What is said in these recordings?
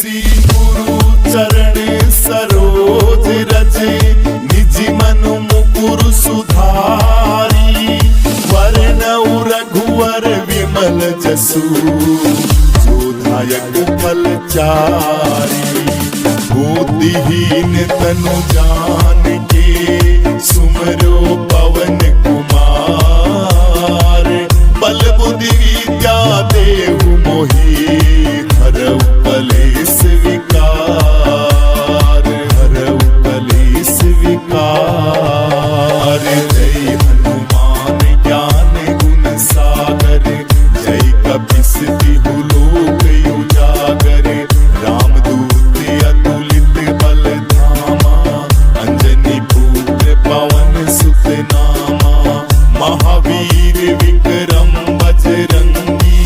श्री गुरु चरण सरोज रजे निज मनु मुकुर सुधारी। वर्ण रघुवर विमल जसु जोधायक फलचारी। बुद्धिहीन तनु जानिके सुमरो पवन कुमार। बल बुद्धि विद्या देहु मोहि हरऊ कलेश विकार। हरऊ कलेश विकार। जय हनुमान ज्ञान गुण सागर। जय कपीस तिहु लोक उजागर। रामदूत अतुलित बल धामा। अंजनी पुत्र पवन सुत नामा। महावीर विक्रम बजरंगी।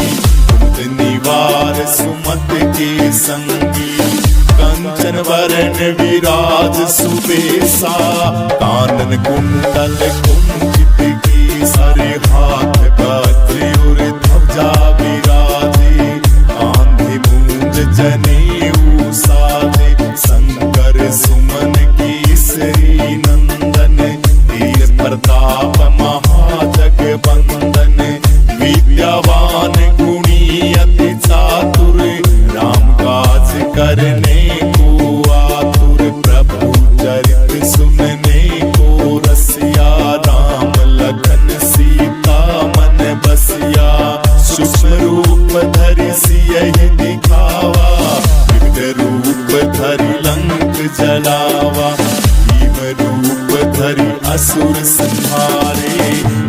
कुमत निवार सुमत के संगी। कंचन वरण विराज सुबेसा। कानन कुंडल कुंचित केसरी। हाथ वज्र और ध्वजा विराजे। कांधे मूंज जनेऊ साजे। शंकर सुमन केसरी नंदन। तेज प्रताप महाजगवंदन। विद्यावान गुणी अति चातुर। राम काज करने को आतुर। प्रभु चरित सुनने को रसिया। राम लखन सीता मन बसिया। सूक्ष्म रूप धरि सियहि दिखावा। विकट रूप धरि लंक जलावा। भीम रूप धरि असुर संहारे।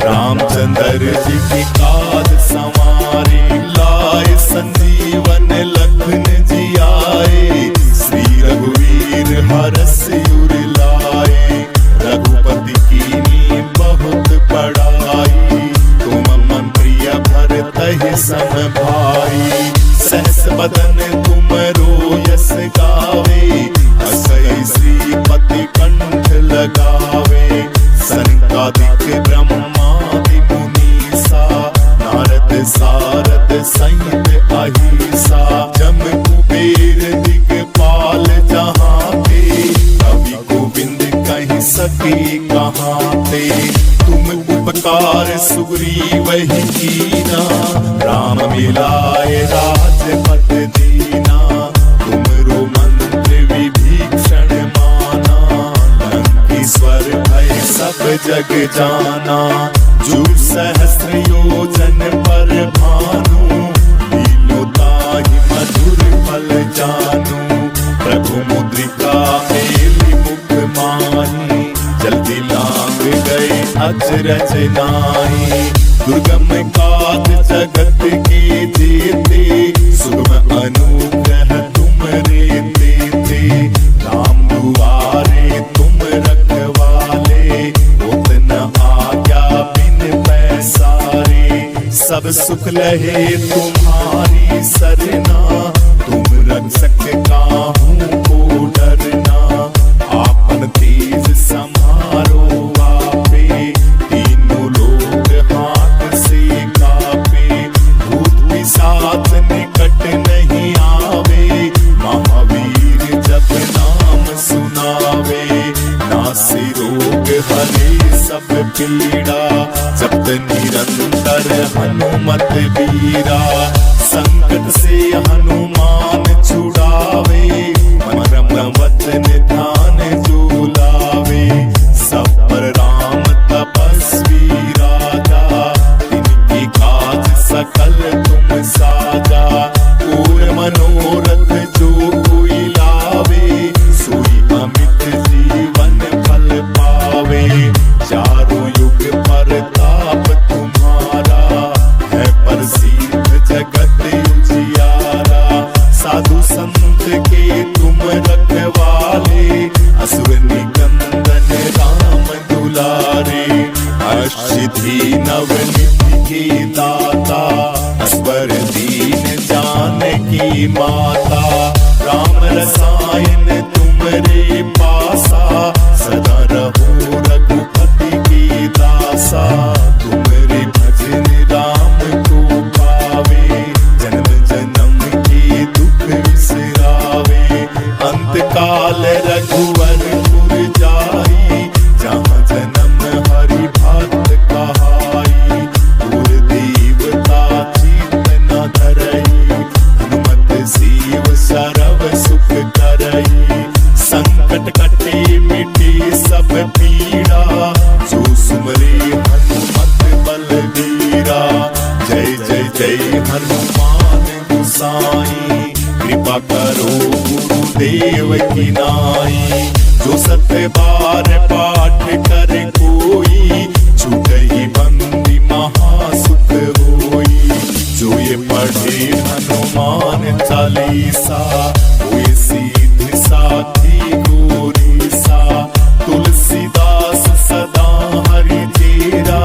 रामचंद्र जी की काज संवारे। लाए संजीवन लखन जियाए। श्री रघुवीर हरष उर लाए। रघुपति कीन्ही बहुत बड़ाई। तुम मम प्रिय भरतहि सम भाई। सहस बदन तुमरो यस गावे। असै श्रीपति कंठ लगावे। सनकादिक ब्रह्मादि मुनीसा। नारद सारद सहित अहिसा। जम कुबेर दिगपाल जहाँ ते। कवि गोविंद कहि सके कहाँ ते। तुम उपकार सुग्रीव ही कीना। राम मिलाए राजपद दीना। तुमरो मंत्र विभीषण माना। लंकेश्वर भय सब जग जाना। जुग सहस्र योजन पर भानु। लीलो ताहि मधुर फल जानू। प्रभु मुद्रिका मेलि मुख माही। जल्दी लांग गए अचरज नाहि। दुर्गम काज जगत के जेते। सुगम अनुग्रह तुमरे तेते। राम दुआरे तुम रखवाले। होत न आज्ञा बिन पैसारे। सब सुख लहे तुम्हारी सरना। तुम रक्षक काहू को डरना। आपन तेज समारो आपे। तीनों लोग हाथ से कापे। भूत पिशाच निकट नहीं आवे। महावीर जप नाम सुनावे। नासे रोग हरे सब पीड़ा। जपत निरंतर हनुमत बीरा। संकट से हनुमान छुड़ावे। परम वचन ध्यान जो लावे। सब पर राम तपस्वी राजा। तिनके काज सकल तुम साजा। और मनोरथ जो कोई लावे। सोई अमित जीवन फल पावे। चारों युग परताप तुम्हारा। है प्रसिद्ध जगत उजियारा। साधु संत के तुम रखवाले। असुर निकंदन राम दुलारे। अष्टसिद्धि नवनिधि के दाता। असवर दीन जानकी माता। राम रसायन तुमरे पासा। सदा रहो रघुपति के दासा। तुमरे भजन राम को पावे। जन्म जन्म के दुख विसरावे। नाई, कृपा करो गुरुदेव की नाई। जो सत्य बार पाठ करे कोई, छूटे ही बंदी महासुख होई। जो ये पढ़े हनुमान चालीसा, हुए सीध साथी गोरी सा। तुलसीदास सदा हरि तेरा,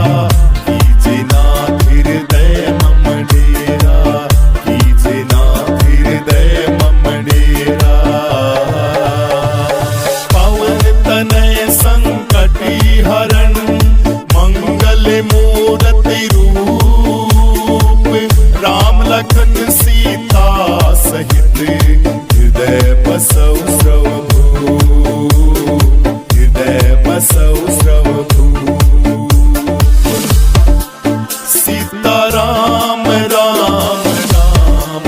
कीजे नाथ हृदय मम डेरा, कीजे नाथ हृदय मम डेरा। पवन तनय संकटी हरण, मंगल मूर्ति रूप। राम लखन सीता सहित, हृदय बसौ सर्वभू, हृदय बसौ सर्वभू। सीता राम राम राम,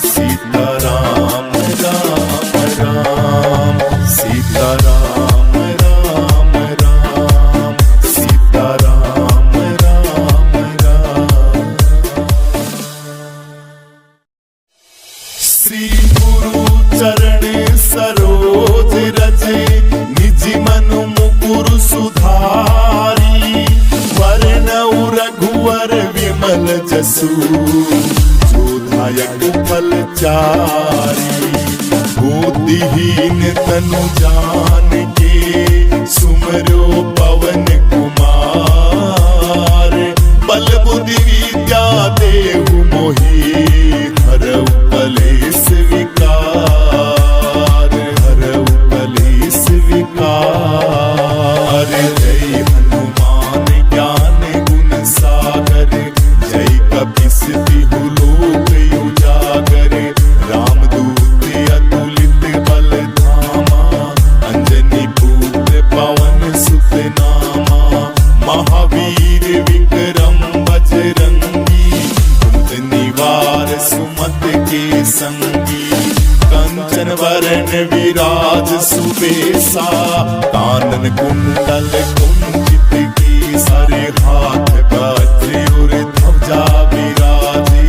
सीता राम राम राम, सीता राम राम राम, सीता राम राम राम। श्री गुरु चरण सरोज रज, निज मनु मुकुर सुधारी। वरनउ रघुवर विमल जसु, जोधायक फल चारी। बुद्धिहीन तनु जान के, सुमरो पवन कुमार। बल बुद्धि विद्या देहु मोहि, हरऊ कलेश विकार, हरऊ कलेश विकार। जय हनुमान ज्ञान गुण सागर, जय कपीस तिहु लोक उजागर। रामदूत अतुलित बल धामा, अंजनी पुत्र पवन सुत नामा। महावीर विक्रम बजरंगी, कुमत निवार सुमत के संगी। कंचन वरण विराज सुबेसा, कानन कुंडल कुंचित केसरी। हाथ वज्र और ध्वजा विराजे,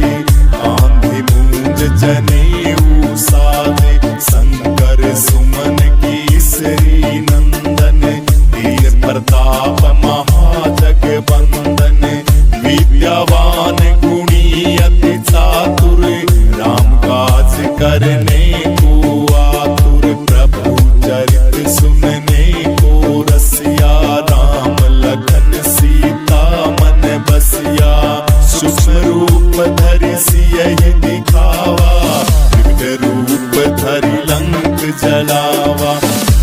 कांधे मूंज जनेऊ साजे। शंकर सुमन केसरी नंदन, तेज प्रताप महाजगवंदन। विद्यावान गुणी अति चातुर, राम काज करने को आतुर। प्रभु चरित सुनने को रसिया, राम लखन सीता मन बसिया। सूक्ष्म रूप धरि सियहि दिखावा, विकट रूप धरि लंक जलावा।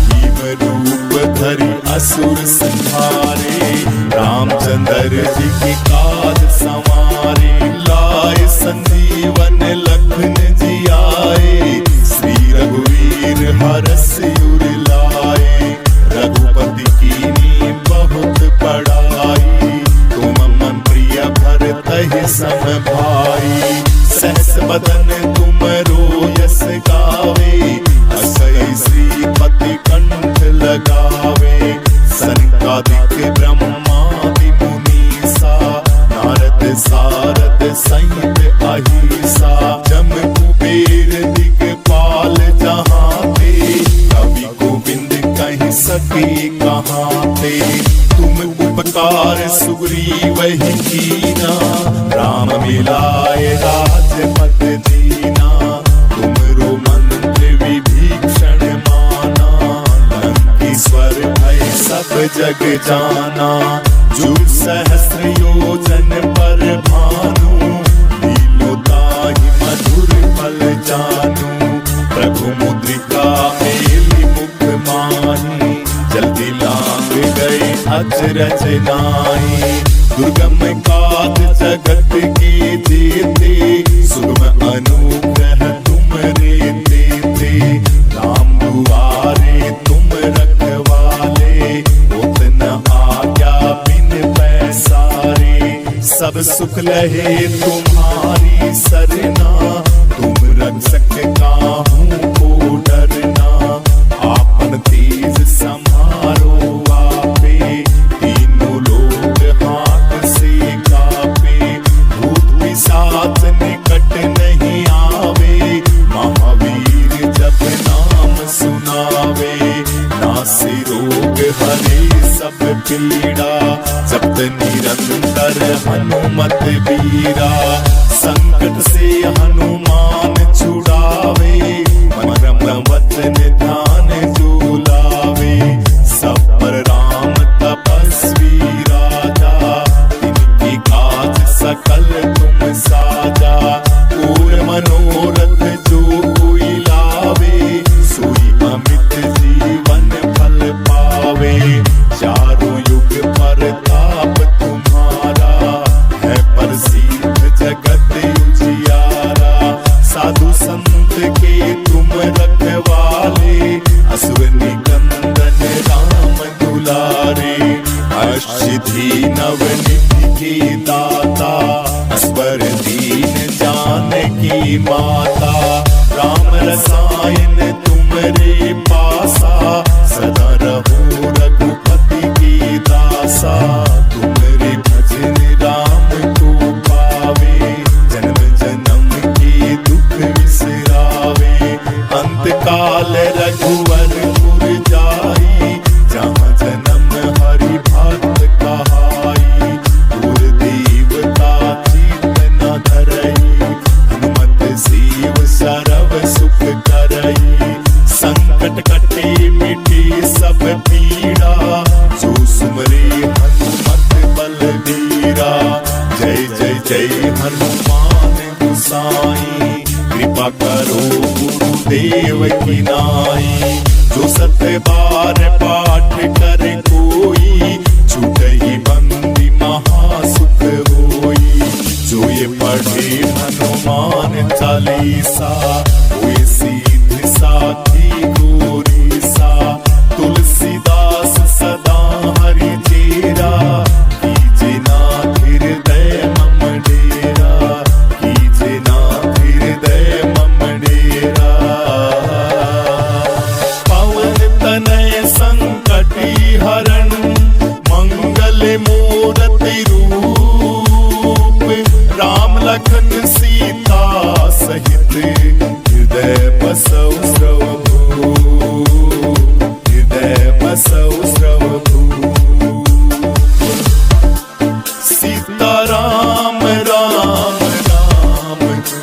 भीम रूप धरि असुर संहारे, रामचंद्र जी की काज संवारे। लाए संजीवन लखन जियाए, श्री रघुवीर हरष उर लाए। रघुपति कीन्ही बहुत बड़ाई, तुम मम प्रिय भरतहि सम भाई। सहस बदन तुमरो यस गावे, असै श्रीपति कंठ लगावे। सनकादिक ब्रह्मादि मुनीसा, नारद सारद सहित अहिसा। जम कुबेर दिगपाल जहाँ ते, कवि गोविंद कहि सके कहाँ ते। तुम उपकार सुग्रीवहि कीना, राम मिलाए राजपद दीना। तुमरो मंत्र विभीषण माना, लंकेश्वर भय सब जग जाना। जुग सहस्र योजन पर भानु, लीलो ताहि मधुर फल जानू। प्रभु मुद्रिका मेलि मुख माही, जल्दी लांग गए अचरज नाई। दुर्गम काज जगत के जेते, सुगम अनुग्रह तुमरे तेते। राम दुआरे तुम रखवाले, होत न आज्ञा बिन पैसारे। सब सुख लहे तुम्हारी सरना, तुम रक्षक काहू को डरना। आपन तेज समारो आपे, तीनों लोग हाथ से कापे। भूत पिशाच निकट नहीं आवे, पीड़ा, जपत निरंतर हनुमत बीरा। संकट से हनुमान छुड़ावे, मरम वचन ध्यान जो लावे। सब पर राम तपस्वी राजा, इनकी काज सकल तुम साजा। और मनोरथ जो कोई लावे, सोई अमित जीवन फल पावे। चारों युग प्रताप तुम्हारा, है प्रसिद्ध जगत उजियारा। साधु संत के तुम रखवाले, असुर निकंदन राम दुलारे। अष्टसिद्धि नवनिधि के दाता, असवर दीन जानकी माता। राम रसायन तुमरे पासा, सदा रहो रघुपति के दासा। तुमरे भजन राम को पावे, जन्म जन्म के दुख विसरावे। अंत काल रघुवर पुर जाई, जहाँ जन्म हरि भक्त कहाई। और देवता चित न धरई, हनुमत सेव सरव सुख करई। संकट कटे मिटे सब पीड़ा, जो सुमरे हनुमत बलबीरा। जय जय जय हनुमान गोसाई, कृपा करो गुरुदेव की नाई। जो सत्य बार पाठ कर कोई, छूटहि बंदी महासुख होई। जो ये पढ़े हनुमान चालीसा, हुए सिद्ध साखी गोरीसा। तुलसीदास सदा हरि चेरा, कीजे नाथ हृदय मम डेरा। कीजे नाथ हृदय मम डेरा। पवन तनय संकटी हरण, मंगल मूरति रूप। राम लखन सीता सहित, हृदय बसौ स्रवभू। हृदय बसौ स्रवभू। सीता राम राम राम,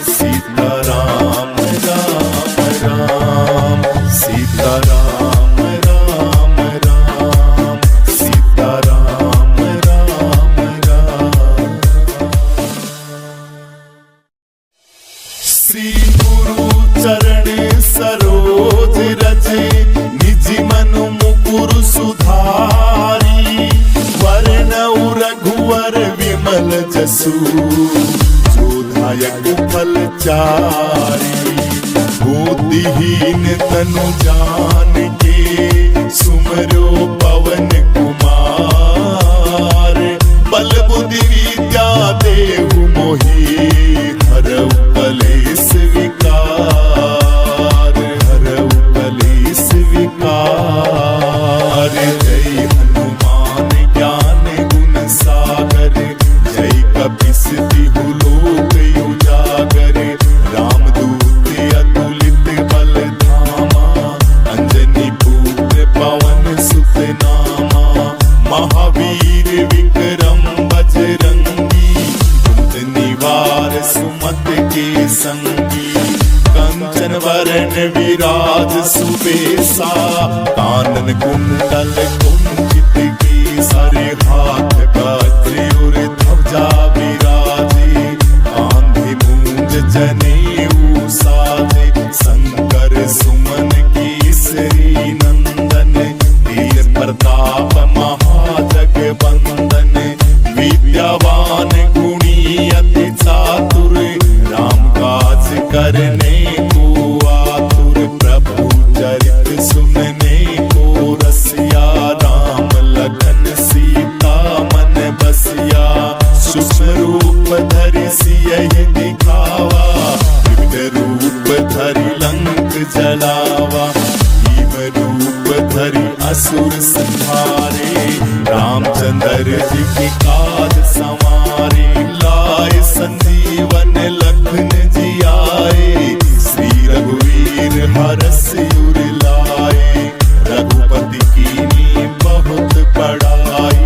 सीता राम राम राम। सीता राम राम राम, सीता राम राम राम। श्री गुरु चरण सरोज रज, निज मन मुकुर सुधारी। वरनउ रघुवर विमल जसु, जो दायक फल चारी। बुद्धिहीन तनु जान के, सुमरो पवन कुमार। बल बुद्धि विद्या देहु मोहि, हरऊ कलेश विकार। हरऊ कलेश विकार। जय हनुमान ज्ञान गुण सागर, जय कपीस तिहु लोक उजागर। रामदूत अतुलित बल धामा, अंजनी पुत्र पवन सुत नामा। महावीर विक्रम बजरंगी, कुंद निवार सुमत के संगी। कंचन वरण विराज सुबेसा, कानन कुंडल कुंचित केसरी। हाथ वज्र और ध्वजा विराजे, कांधे मूंज जनेऊ साजे। शंकर सुमन केसरी नंदन, तेज प्रताप महाजगबंदन। विद्यावान गुणी अति चातुर, राम काज करने को आतुर। प्रभु चरित सुनने को रसिया, राम लखन सीता मन बसिया। सूक्ष्म रूप धरि सियहि दिखावा, विविध रूप धरि लंक जलावा। भीम रूप धरि असुर संहारे, रामचंद्र जी के काज संवारे। लाए संजीवन लखन जियाए, श्री रघुवीर हरष उर लाए। रघुपति कीन्ही बहुत बड़ाई,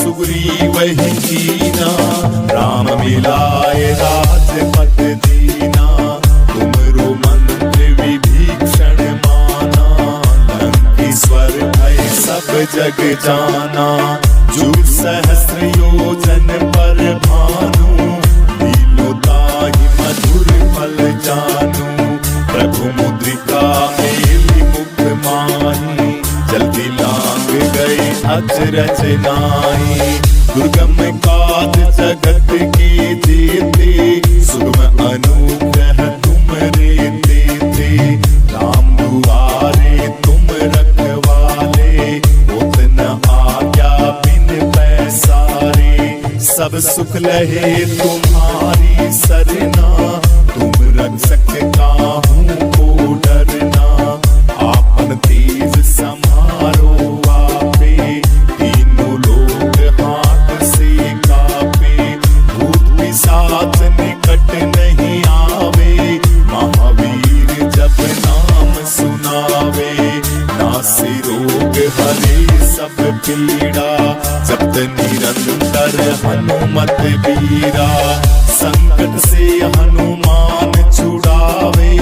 सुग्रीव ही कीना, राम मिलाए राजपद दीना। तुमरो मंत्र विभीषण माना, लंकेश्वर भय सब जग जाना। जुग सहस्र योजन पर भानु, लीलो ताहि मधुर फल जानू। प्रभु मुद्रिका मेली मुख माही, जल्दी लांग गए अचरज नाई। दुर्गम काज जगत के जेते, सुगम अनुग्रह तुमरे देते। राम दुआरे तुम रखवाले, उतन आज्ञा बिन पैसारे। सब सुख लहे तुम्हारी सरना, तुम रक्षक काहू को डरना। आपन तेज समारो आपे, तीनों लोग हाथ से कापे। भूत पिशाच निकट नहीं आवे, महावीर जब नाम सुनावे। नासे रोग हरे सब पीड़ा, जपत निरंतर हनुमत बीरा। संकट से हनुमान छुड़ावे,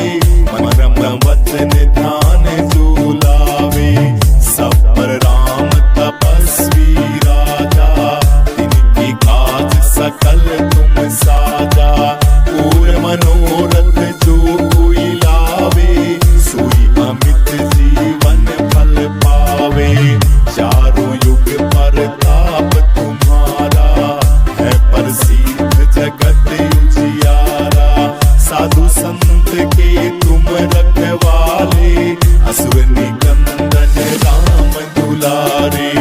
मरम वचन ध्यान जो लावे। सब पर राम तपस्वी राजा, तिनके काज सकल तुम साजा। और मनोरथ जो कोई लावे, सोई अमित जीवन फल पावे। चारों युग परताप तुम्हारा, है प्रसिद्ध जगत उजियारा। साधु संत के तुम रखवाले, असुर निकंदन राम दुलारे।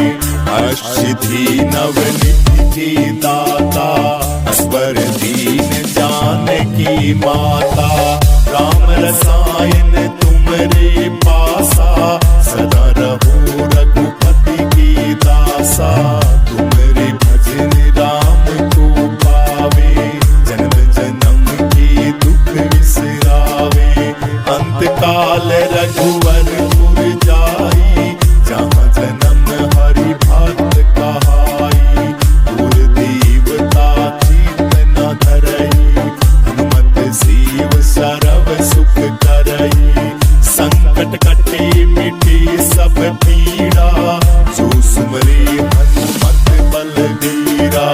अष्टसिद्धि नवनिधि के दाता, असवर दीन जानकी माता। राम रसायन तुमरे पासा, सदा रहो रघुपति के दासा। तुमरे भजन राम को पावे, जन्म जन्म के दुख विसरावे। अंत काल रघुवर पुर जाई, जहाँ जन्म हरि भक्त कहाई। और देवता चित न धरई, हनुमत सेव सरव सुख करई। संकट कटे मिटे सब पीड़ा, जो सुमरे हनुमत बलबीरा।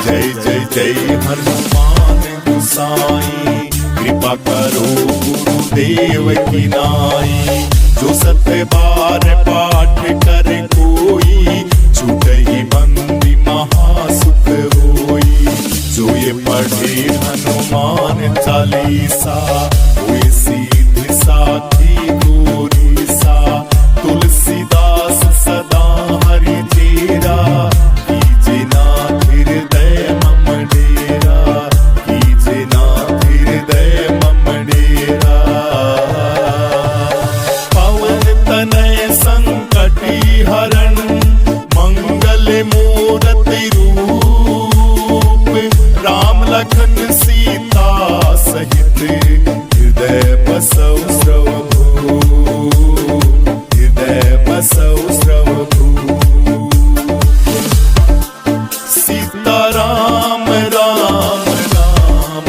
जय जय जय हनुमान गोसाई, कृपा करो गुरुदेव की नाई। जो सत्य बार पाठ कर कोई, छूटहि बंदी महासुख होई। जो ये पढ़े हनुमान चालीसा, हुए सीध साखी गोरीसा। तुलसीदास सदा हरि चेरा, कीजे नाथ हृदय मम डेरा। कीजे नाथ हृदय मम डेरा। पवन तनय संकटी हरण, मंगल मूरति रूप। राम लखन सीता सहित, हृदय बसौ स्रवभू। हृदय बसौ स्रवभू। सीता राम राम राम,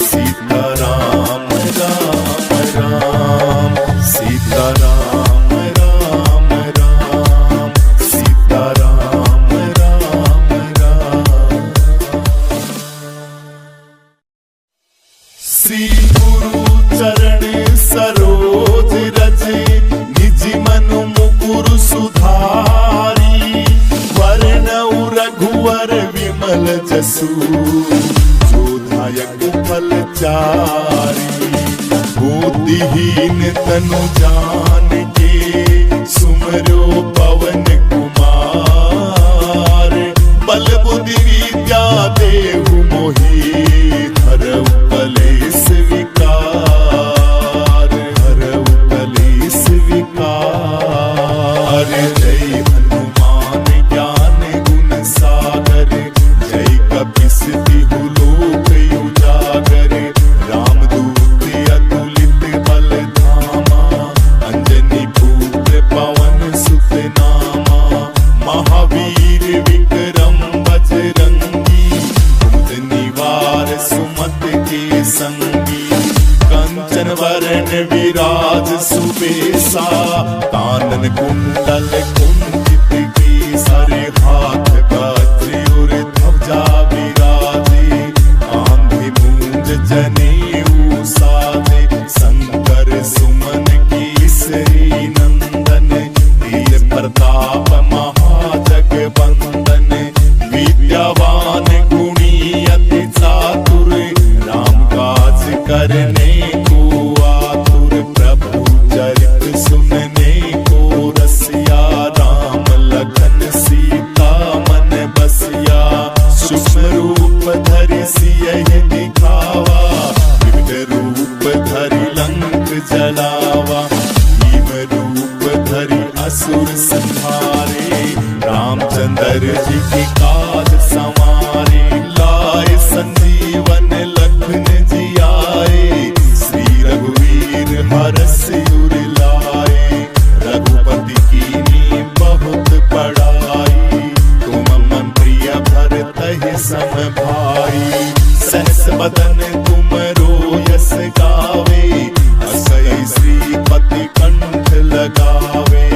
सीता राम राम राम। सीता राम राम राम, सीता राम राम राम। श्री गुरु चरण सरोज रज, निज मन मुकुर सुधारी। वरणउ रघुवर विमल जसु, जो दायक फल चारी। बुद्धिहीन तनु जान के, सुमरो पवन कुमार। बल बुद्धि विद्या देहु मोहि, हरऊ कलेश विकार। हरऊ कलेश विकार। जय हनुमान ज्ञान गुण सागर, जय कपीस तिहु लोक उजागर। रामदूत अतुलित बल धामा, अंजनी पुत्र पवन सुत नामा। विराज सुबेसा, कानन कुंडल कुंचित की सारे हाथ वज्र और ध्वजा विराजे, आंधी मूंज जनेऊ साजे, शंकर सुमन केसरी नंदन, तेज प्रताप महाजगबंदन, विद्यावान गुणी अति चातुर, राम काज करने को आतुर, प्रभु चरित सुनने को रसिया, राम लखन सीता मन बसिया, सूक्ष्म रूप धरि सियहि दिखावा, विविध रूप धरि लंक जलावा, भीम रूप धरि असुर संहारे, रामचंद्र जी की काज संवारे, लाए संजीवन लखन जी आए, श्री रघुवीर हरष उर लाए, रघुपति कीन्ही बहुत बड़ाई, तुम मम प्रिय भरतहि सम भाई, सहस बदन तुम रोयस गावे, असै श्रीपति कंठ लगावे,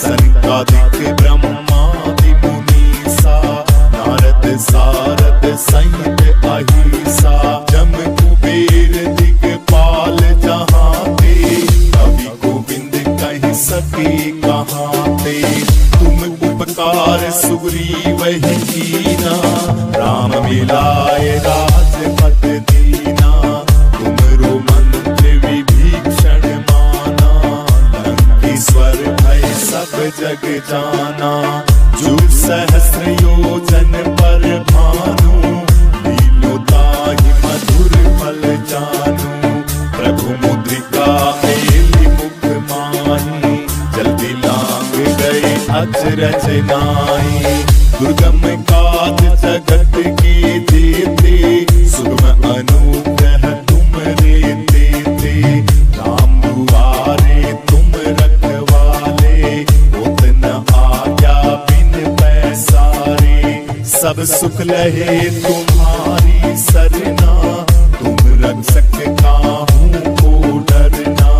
सनकादिक ब्रह्मादि मुनीसा, नारद सारद सहित अहिसा, जम कुबेर दिगपाल जहाँ ते, कवि गोविंद कहि सके कहाँ ते, तुम उपकार सुग्रीव ही कीना, राम मिलाए राजपद दीना, तुमरो मंत्र विभीषण माना, लंकेश्वर भय सब जग जाना, जुग सहस्र योजन पर भानु, लीलो ताहि मधुर फल जानू, प्रभु मुद्रिका मेलि मुख माही, जल्दी लांग गए अचरज नाई, दुर्गम काज जगत के जेते, सुगम अनुग्रह तुम रे देते, राम दुआरे तुम रखवाले, उतना आज्ञा बिन पैसारे, सब सुख लहे तुम्हारी सरना, तुम रक्षक काहू को डरना,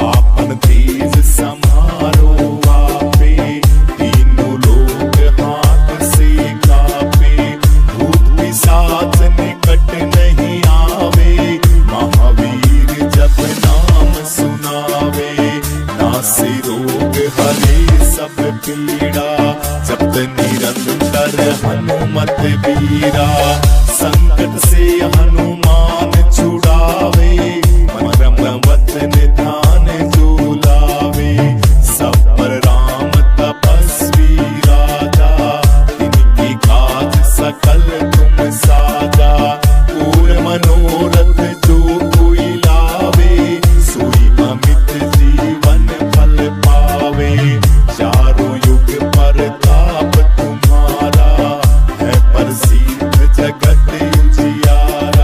आपन तेज समारो आपे, तीनों लोग हाथ से कापे, भूत पिशाच निकट नहीं आवे, महावीर जप नाम सुनावे, नासे रोग हरे सब पीड़ा, जपत निरंतर हनुमत बीरा, संकट से हनुमान छुड़ावे, मन वचन ध्यान जो लावे, सब पर राम तपस्वी राजा, इनकी काज सकल तुम साजा, पूर्ण मनोरथ जो कोई लावे, सोई अमित जीवन फल पावे, चारों युग प्रताप तुम्हारा, है प्रसिद्ध जगत उजियारा,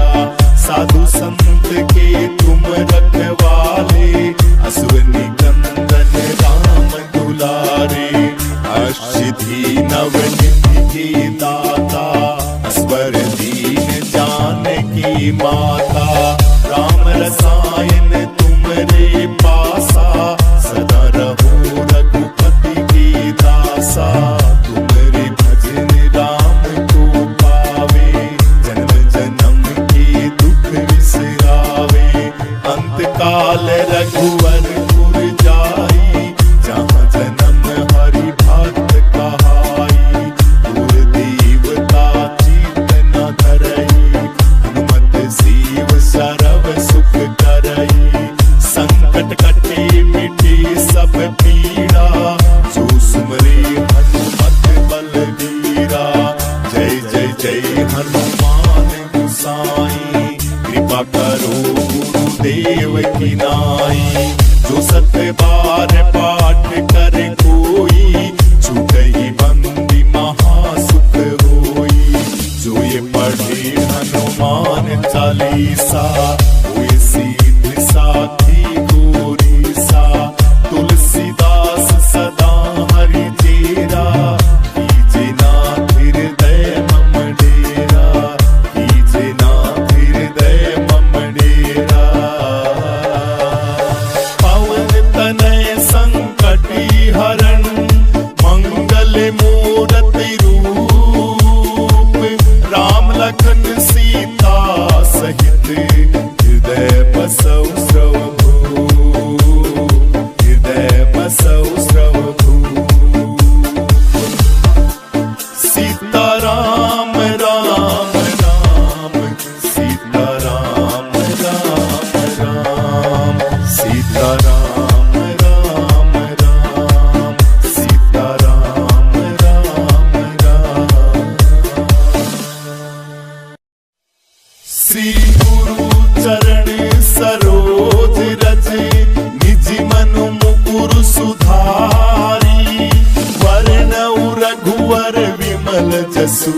यीशु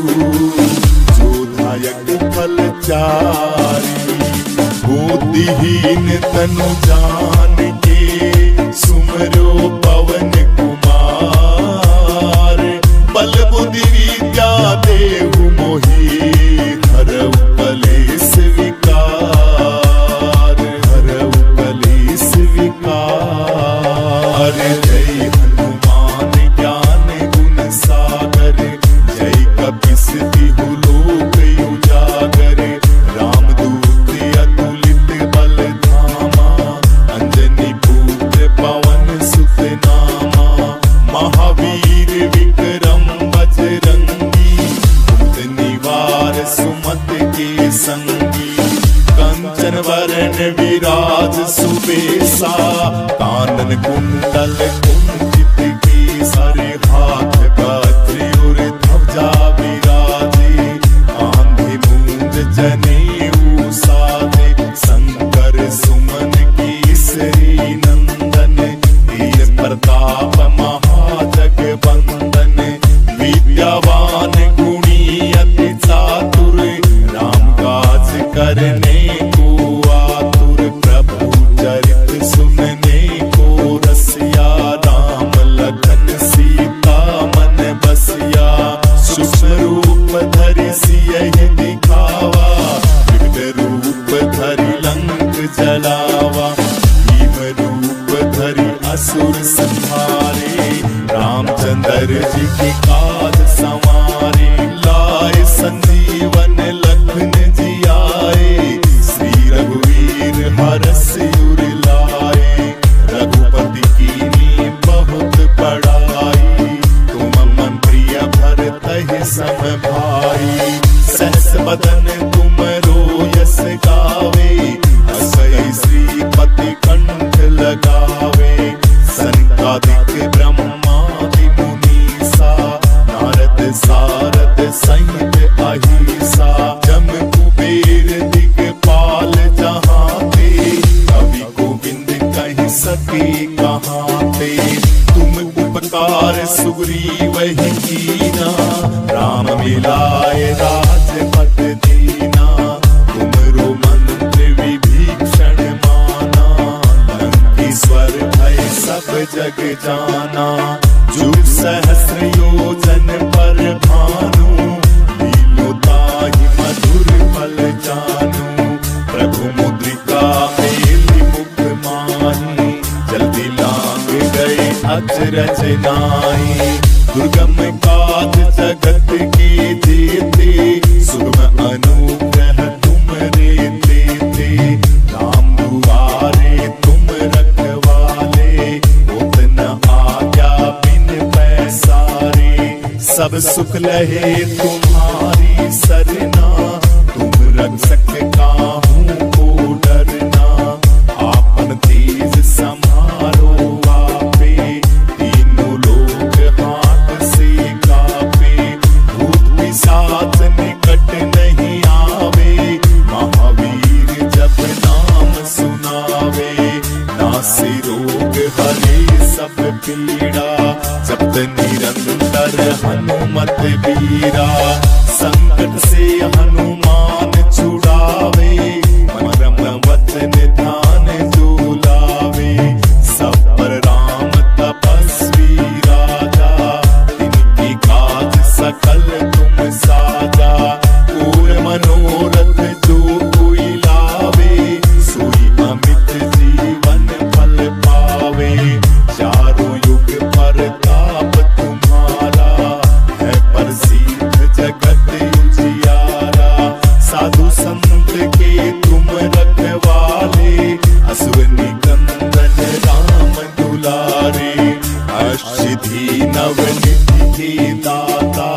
जो दायक फलचारी। बुद्धिहीन तनु जान के सुमरो पवन कुमार। बल बुद्धि विद्या देहु मोहि हरऊ कलेश विकार, हरऊ कलेश विकार। जय हनुमान ज्ञान गुण सागर, जय कपीस तिहु लोक उजागर। रामदूत अतुलित बल धामा, अंजनी पुत्र पवन सुत नामा। महावीर विक्रम बजरंगी, मुक्त निवार सुमत के संगी। कंचन वरण विराज सुबेसा, कानन कुंडल कुंचित केसरी। हाथ वज्र और ध्वजा विराजे, आंधी मूंज जनेऊ साजे। शंकर सुमन केसरी नंदन, तेज प्रताप महाजगवंदन। विद्यावान गुणी अति चातुर, राम काज करने को आतुर। प्रभु चरित सुनने को रसिया, राम लखन सीता मन बसिया। सूक्ष्म रूप धरि सियहि दिखावा, विकट रूप धरि लंक जलावा। भीम रूप धरि असुर संहारे, रामचंद्र जी की काज संवारे। लाए संजीवन लखन जियाए, श्री रघुवीर हरष उर लाए। रघुपति कीन्ही बहुत बड़ाई, तुम मम प्रिय भरतहि सम भाई। सहस बदन तुमरो यस गावे, असै श्रीपति कंठ लगावे। सनकादिक ब्रह्मादि मुनीसा, नारद सारद सहित अहिसा। जम कुबेर दिगपाल जहाते, कवि गोविंद कहि सके कहाँ ते। तुम उपकार सुग्रीव ही कीना, राम मिलाए राजपद दीना। तुमरो मंत्र विभीषण माना, लंकेश्वर भय सब जग जाना। जुग सहस्र योजन पर भानु, लीलो ताहि मधुर फल जानू। प्रभु मुद्रिका मेलि मुख माही, जल्दी लांग गए अचरज नाई। दुर्गम काज जगत के जेते, सुगम अनुग्रह तुमरे तेते। राम दुआरे तुम रखवाले, होत न आज्ञा बिन पैसारे। सब सुख लहे तुम्हारी सरना, तुम रक्षक काहू को डरना। आपन तेज समारो आपे, तीनों लोग हाथ से कापे। भूत पिशाच निकट नहीं आवे, महावीर जब नाम सुनावे। नासे रोग हरे सब पीड़ा, जपत निरंतर हनुमत बीरा। संकट से हनुमान छुड़ावे, मरम वचन ध्यान जो लावे। सब पर राम तपस्वी राजा, तिनकी काज सकल तुम साजा। और मनोरथ जो कोई लावे, सोई अमित जीवन फल पावे। चारों युग प्रताप तुम्हारा, है प्रसिद्ध जगत उजियारा। साधु संत के तुम रखवाले, असुर निकंदन राम दुलारे। अष्टधी नवनिधि के दाता,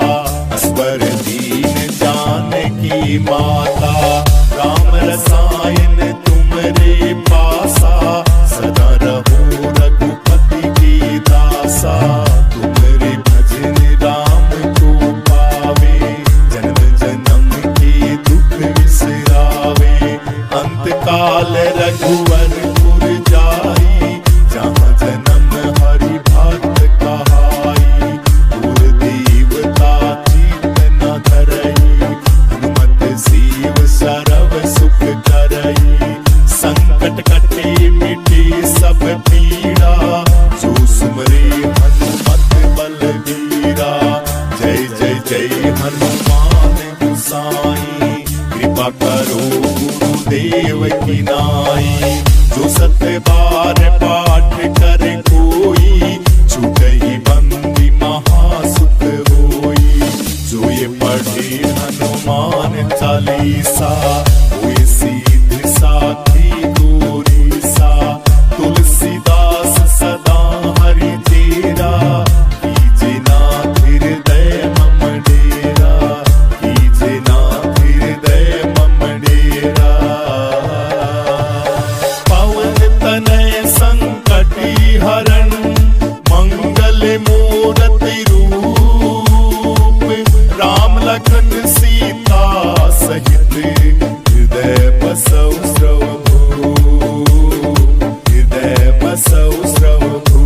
असवर दीन जानकी माता। राम रसायन तुमरे पासा, सदा रहो रघुपति के दासा। तुमरे भजन राम को पावे, जन्म जन्म के दुख विसरावे। अंत काल रघुवरपुर जाई, जहाँ जन्म हरि भक्त कहाई। और देवता चित न हरण मंगल मूर्ति रूप, राम लखन सीता सहित हृदय बसौ स्रवभू, हृदय बसौ स्रवभू।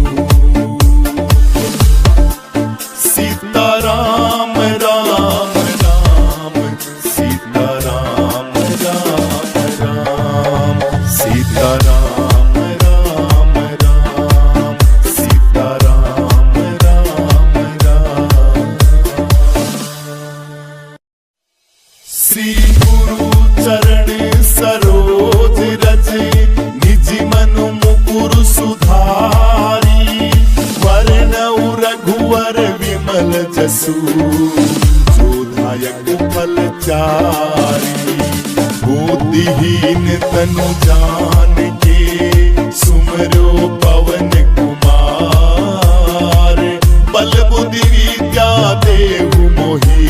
सीता राम राम राम, सीता राम राम राम, सीता राम राम राम, सीता राम राम राम। श्री गुरु चरण सरोज रज, निज मनु मुकुर सुधारी, वरनउ रघुवर विमल जसु, जोधायक फलचारी। बुद्धिहीन तनु जानिके, सुमरो पवन कुमार, बल बुद्धि विद्या देहु मोहि,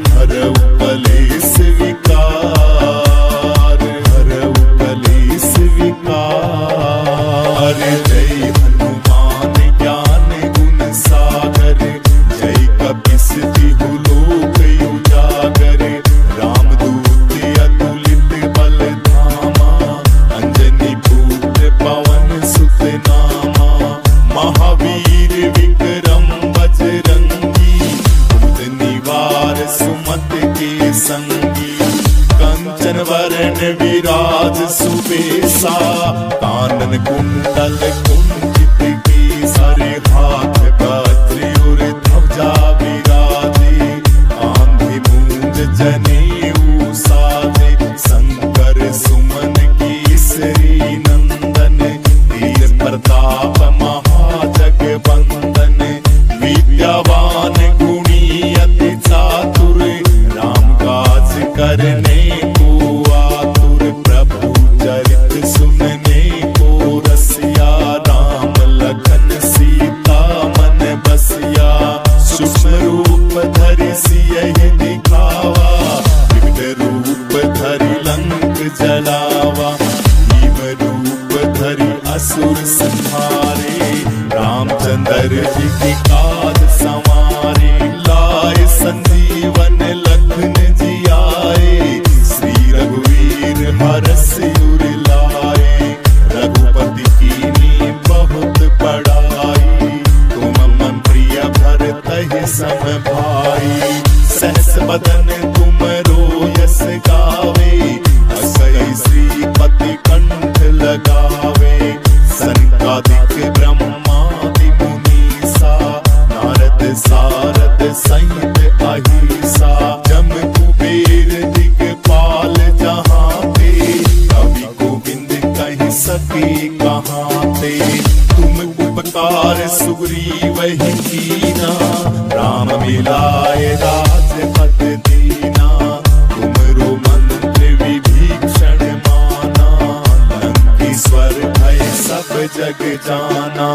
हरउ कलेस विकार, हरउ कलेस विकार। जय हनुमान ज्ञान गुण सागर, जय कपीस तिहु लोक उजागर। रामदूत अतुलित बल धामा, अंजनी पुत्र पवन सुत नामा। महावीर विक्रम बजरंगी, कुमत निवार सुमत के संगी। कंचन वरण विराज सुबेसा, कानन कुंडल कुंचित केसरी। हाथ वज्र और ध्वजा विराजे, आंधी मूंज जनेऊ साजे। शंकर सुमन केसरी नंदन, तेज प्रताप महाजगवंदन। विद्यावान गुणी अति चातुर, राम काज करने को आतुर। प्रभु चरित सुनने को रसिया, राम लखन सीता मन बसिया। सूक्ष्म रूप धरि सियहि दिखावा, विकट रूप धरि लंक जलावा। भीम रूप धरि असुर संहारे, रामचंद्र जी की काज संवारे। लाए संजीवन लखन जियाए, श्री रघुवीर हरष उर लाए। रघुपति कीन्ही बहुत बड़ाई, तुम मम प्रिय भरतहि सम भाई। सहस बदन तुमरो यस गावे, असै श्रीपति कंठ लगावे। सनकादिक ब्रह्मादि मुनीसा, नारद सारद सहित अहिसा। जम कुबेर दिगपाल जहाँ ते, कवि गोविंद कहि सके कहाँ ते। तुम उपकार सुग्रीव ही कीना, राम मिलाए राजपद दीना। तुमरो मंत्र विभीषण माना, लंकेश्वर भय सब जग जाना।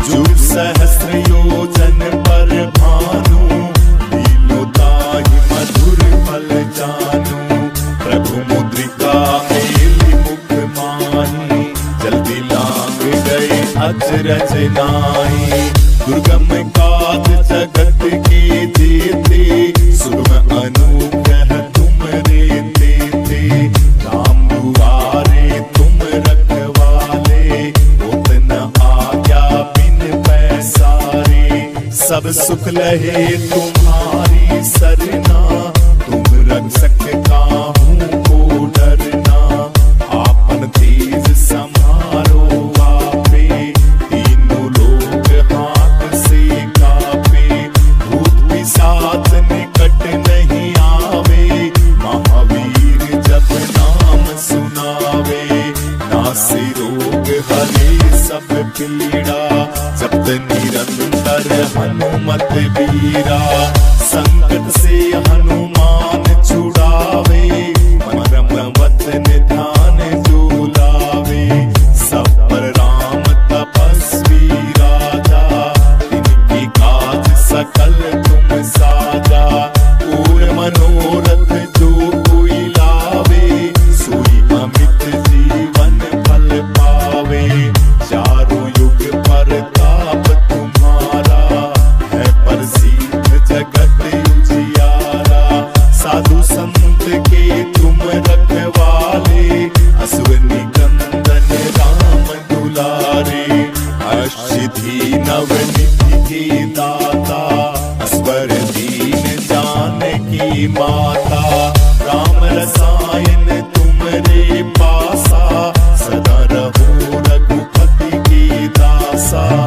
जुग सहस्र योजन पर भानु, लीलो ताहि मधुर फल जानू। प्रभु मुद्रिका मेलि मुख माहि, जल्दी लांग गए अचरज नाहि। दुर्गम काज जगत के जेते, सुगम अनुग्रह तुमरे तेते। राम दुआरे तुम रखवाले, होत न आज्ञा बिन पैसारे। सब सुख लहे तुम्हारी सरना, तुम रक्षक काहू को डरना। आपन तेज समारो आपे, तीनों लोग हाथ से कापे। भूत पिशाच निकट नहीं आवे, महावीर जप नाम सुनावे। नासे रोग हरे सब पीड़ा, जपत निरंतर हनुमत वीरा। संकट से हनुमान छुड़ावे, मरम वचन ध्यान जो लावे। सब पर राम तपस्वी राजा, इनकी काज सकल तुम साजा। और मनोरथ जो कोई लावे, सोई अमित जीवन फल पावे। चारों युग पर अष्टधी नवनिधि के दाता, स्वर दीन जानकी माता। राम रसायन तुमरे पासा, सदा रहो रघुपति के दासा।